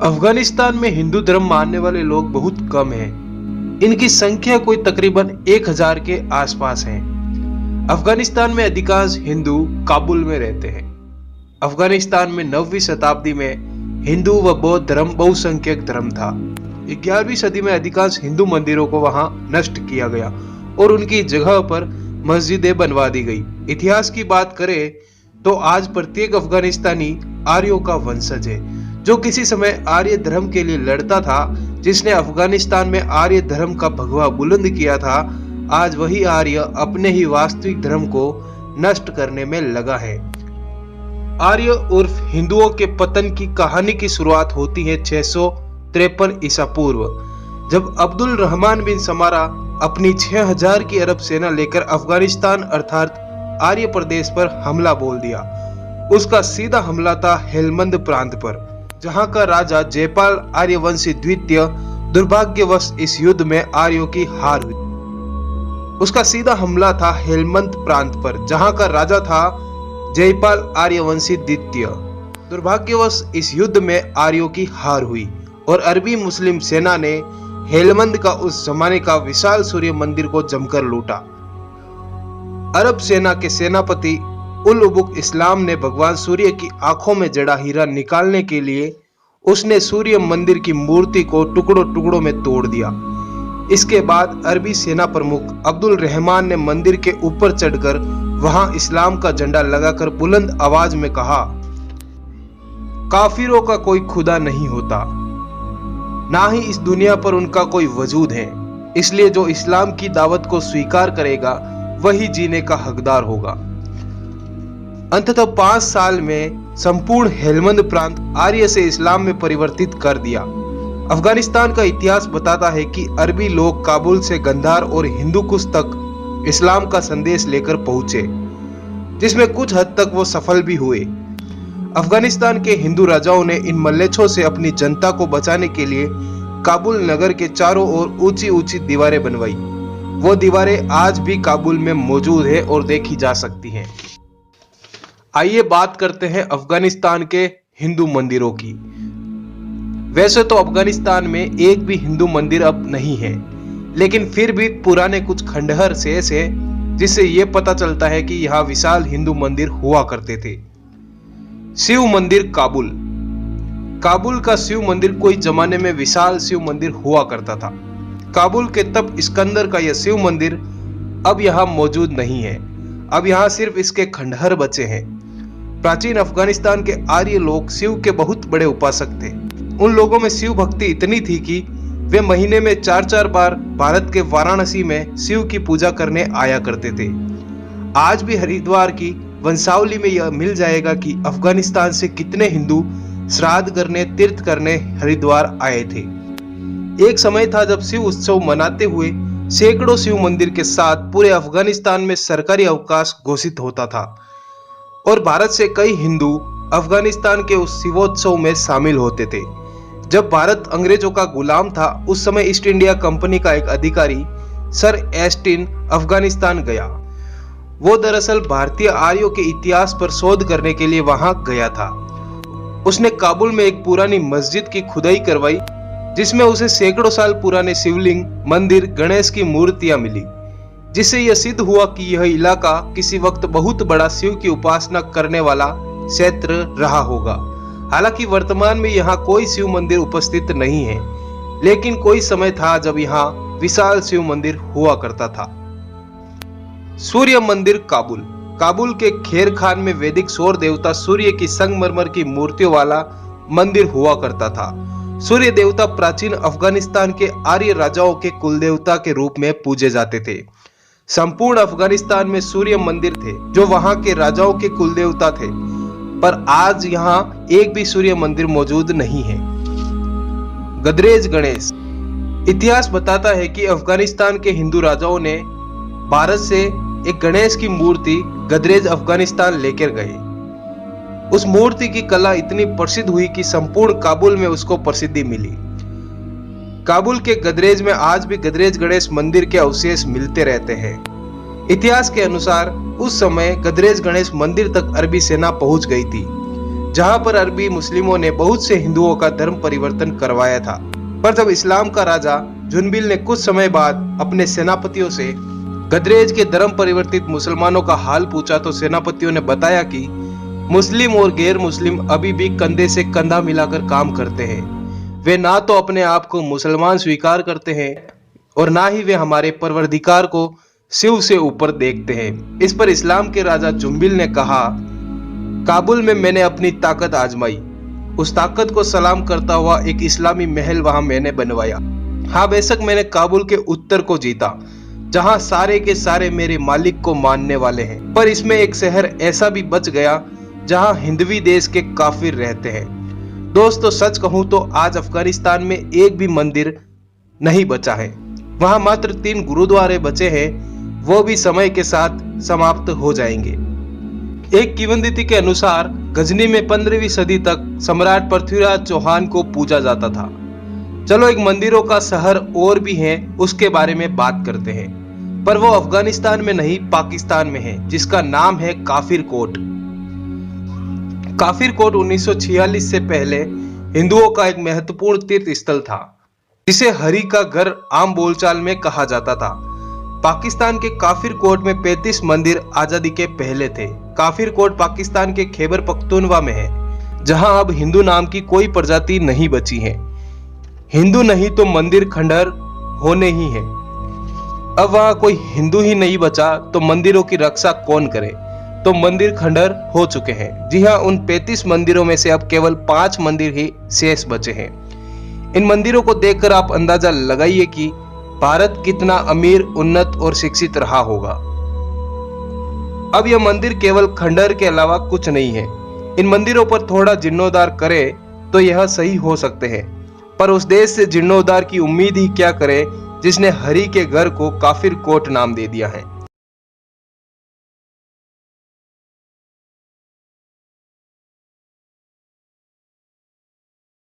अफगानिस्तान में हिंदू धर्म मानने वाले लोग बहुत कम हैं। इनकी संख्या कोई तकरीबन 1000 के आसपास है। अफगानिस्तान में अधिकांश हिंदू काबुल में रहते हैं। अफगानिस्तान में 9वीं शताब्दी में हिंदू व बौद्ध धर्म बहुसंख्यक धर्म था। 11वीं सदी में अधिकांश हिंदू मंदिरों को वहां नष्ट किया गया और उनकी जगह पर मस्जिदें बनवा दी गई। इतिहास की बात करें तो आज प्रत्येक अफगानिस्तानी आर्यों का वंशज है, जो किसी समय आर्य धर्म के लिए लड़ता था। जिसने अफगानिस्तान में आर्य धर्म का भगवा बुलंद किया था, आज वही आर्य अपने ही वास्तविक धर्म को नष्ट करने में लगा है। आर्य उर्फ हिंदुओं के पतन की कहानी की शुरुआत होती है 653 ईसा पूर्व, जब अब्दुल रहमान बिन समारा अपनी 6000 की अरब सेना लेकर अफगानिस्तान अर्थात आर्य प्रदेश पर हमला बोल दिया। उसका सीधा हमला था हेलमंद प्रांत पर, जहां का राजा जयपाल आर्यवंशी द्वितीय दुर्भाग्यवश इस युद्ध में आर्यों की हार हुई। उसका सीधा हमला था हेलमंद प्रांत पर, जहां का राजा था जयपाल आर्यवंशी द्वितीय। दुर्भाग्यवश इस युद्ध में आर्यों की हार हुई और अरबी मुस्लिम सेना ने हेलमंद का उस जमाने का विशाल सूर्य मंदिर को जमकर लूटा। अरब सेना के सेनापति उल उबुक इस्लाम ने भगवान सूर्य की आंखों में जड़ा हीरा निकालने के लिए उसने सूर्य मंदिर की मूर्ति को टुकड़ों टुकड़ों में तोड़ दिया। इसके बाद अरबी सेना प्रमुख अब्दुल रहमान ने मंदिर के ऊपर चढ़कर वहां इस्लाम का झंडा लगाकर बुलंद आवाज में कहा, काफिरों का कोई खुदा नहीं होता, ना ही इस दुनिया पर उनका कोई वजूद है, इसलिए जो इस्लाम की दावत को स्वीकार करेगा वही जीने का हकदार होगा। अंततः 5 साल में संपूर्ण हेलमंद प्रांत आर्य से इस्लाम में परिवर्तित कर दिया। अफगानिस्तान का इतिहास बताता है कि अरबी लोग काबुल से गंधार और हिंदुकुश तक इस्लाम का संदेश लेकर पहुंचे, जिसमें कुछ हद तक वो सफल भी हुए। अफगानिस्तान के हिंदू राजाओं ने इन मल्लेच्छों से अपनी जनता को बचाने के लिए काबुल नगर के चारों ओर ऊंची ऊंची दीवारें बनवाई। वो दीवारें आज भी काबुल में मौजूद है और देखी जा सकती हैं। आइए बात करते हैं अफगानिस्तान के हिंदू मंदिरों की। वैसे तो अफगानिस्तान में एक भी हिंदू मंदिर अब नहीं है, लेकिन फिर भी पुराने कुछ खंडहर शेष है, जिससे यह पता चलता है कि यहाँ विशाल हिंदू मंदिर हुआ करते थे। शिव मंदिर काबुल। काबुल का शिव मंदिर कोई जमाने में विशाल शिव मंदिर हुआ करता था। काबुल के तप इस्कंदर का यह शिव मंदिर अब यहाँ मौजूद नहीं है। अब यहाँ सिर्फ इसके खंडहर बचे हैं। प्राचीन अफगानिस्तान के आर्य लोग शिव के बहुत बड़े उपासक थे। उन लोगों में शिव भक्ति इतनी थी कि वे महीने में 4-4 बार भारत के वाराणसी में शिव की पूजा करने आया करते थे। आज भी हरिद्वार की वंशावली में यह मिल जाएगा कि अफगानिस्तान से कितने हिंदू श्राद्ध करने, तीर्थ करने हरिद्वार आए थे। एक समय था जब शिव उत्सव मनाते हुए सैकड़ों शिव मंदिर के साथ पूरे अफगानिस्तान में सरकारी अवकाश घोषित होता था और भारत से कई हिंदू अफगानिस्तान के उस शिवोत्सव में शामिल होते थे। जब भारत अंग्रेजों का गुलाम था, उस समय ईस्ट इंडिया कंपनी का एक अधिकारी सर एस्टिन अफगानिस्तान गया। वो दरअसल भारतीय आर्यों के इतिहास पर शोध करने के लिए वहां गया था। उसने काबुल में एक पुरानी मस्जिद की खुदाई करवाई, जिसमें उसे सैकड़ों साल पुराने शिवलिंग, मंदिर, गणेश की मूर्तियां मिली, जिससे यह सिद्ध हुआ कि यह इलाका किसी वक्त बहुत बड़ा शिव की उपासना करने वाला क्षेत्र रहा होगा। हालांकि वर्तमान में यहाँ कोई शिव मंदिर उपस्थित नहीं है, लेकिन कोई समय था जब यहाँ विशाल शिव मंदिर हुआ करता था। सूर्य मंदिर काबुल। काबुल के खेर खान में वैदिक सौर देवता सूर्य की संगमरमर की मूर्तियों वाला मंदिर हुआ करता था। सूर्य देवता प्राचीन अफगानिस्तान के आर्य राजाओं के कुलदेवता के रूप में पूजे जाते थे। संपूर्ण अफगानिस्तान में सूर्य मंदिर थे, जो वहां के राजाओं के कुलदेवता थे, पर आज यहाँ एक भी सूर्य मंदिर मौजूद नहीं है। गदरेज गणेश। इतिहास बताता है कि अफगानिस्तान के हिंदू राजाओं ने भारत से एक गणेश की मूर्ति गदरेज अफगानिस्तान लेकर गए। उस मूर्ति की कला इतनी प्रसिद्ध हुई कि संपूर्ण काबुल में उसको प्रसिद्धि मिली। काबुल के गदरेज में आज भी गदरेज गणेश मंदिर के अवशेष मिलते रहते हैं। इतिहास के अनुसार उस समय गदरेज गणेश मंदिर तक अरबी सेना पहुंच गई थी। जहां पर अरबी मुस्लिमों ने बहुत से हिंदुओं का धर्म परिवर्तन करवाया था। पर जब इस्लाम का राजा जुनबिल ने कुछ समय बाद अपने सेनापतियों से गदरेज के धर्म परिवर्तित मुसलमानों का हाल पूछा तो सेनापतियों ने बताया कि मुस्लिम और गैर मुस्लिम अभी भी कंधे से कंधा मिलाकर काम करते हैं। वे ना तो अपने आप को मुसलमान स्वीकार करते हैं और ना ही वे हमारे परवरदिगार को शिव से ऊपर देखते हैं। इस पर इस्लाम के राजा जुनबिल ने कहा, काबुल में मैंने अपनी ताकत आजमाई, उस ताकत को सलाम करता हुआ एक इस्लामी महल वहां मैंने बनवाया। हाँ, बेशक मैंने काबुल के उत्तर को जीता, जहां सारे के सारे मेरे मालिक को मानने वाले हैं, पर इसमें एक शहर ऐसा भी बच गया जहां हिंदवी देश के काफिर रहते हैं। दोस्तों, सच कहूं तो आज अफगानिस्तान में एक भी मंदिर नहीं बचा है। वहां मात्र 3 गुरुद्वारे बचे हैं, वो भी समय के साथ समाप्त हो जाएंगे। एक किंवदंती के अनुसार गजनी में 15वीं सदी तक सम्राट पृथ्वीराज चौहान को पूजा जाता था। चलो, एक मंदिरों का शहर और भी है, उसके बारे में बात करते हैं, पर वो अफगानिस्तान में नहीं पाकिस्तान में है, जिसका नाम है काफिर कोट। काफिर कोट 1946 से पहले हिंदुओं का एक महत्वपूर्ण तीर्थ स्थल था, जिसे हरि का घर आम बोलचाल में कहा जाता था। पाकिस्तान के काफिर कोट में 35 मंदिर आजादी के पहले थे। काफिर कोट पाकिस्तान के खैबर पख्तूनवा में है, जहां अब हिंदू नाम की कोई प्रजाति नहीं बची है। हिंदू नहीं तो मंदिर खंडहर होने ही है। अब वहां कोई हिंदू ही नहीं बचा तो मंदिरों की रक्षा कौन करे, तो मंदिर खंडहर हो चुके हैं। जी हाँ, उन 35 मंदिरों में से अब केवल 5 मंदिर ही शेष बचे हैं। इन मंदिरों को देखकर आप अंदाजा लगाइए कि भारत कितना अमीर, उन्नत और शिक्षित रहा होगा। अब यह मंदिर केवल खंडहर के अलावा कुछ नहीं है। इन मंदिरों पर थोड़ा जीर्णोद्धार करे तो यह सही हो सकते हैं, पर उस देश से जीर्णोद्धार की उम्मीद ही क्या करे जिसने हरि के घर को काफिर कोट नाम दे दिया है।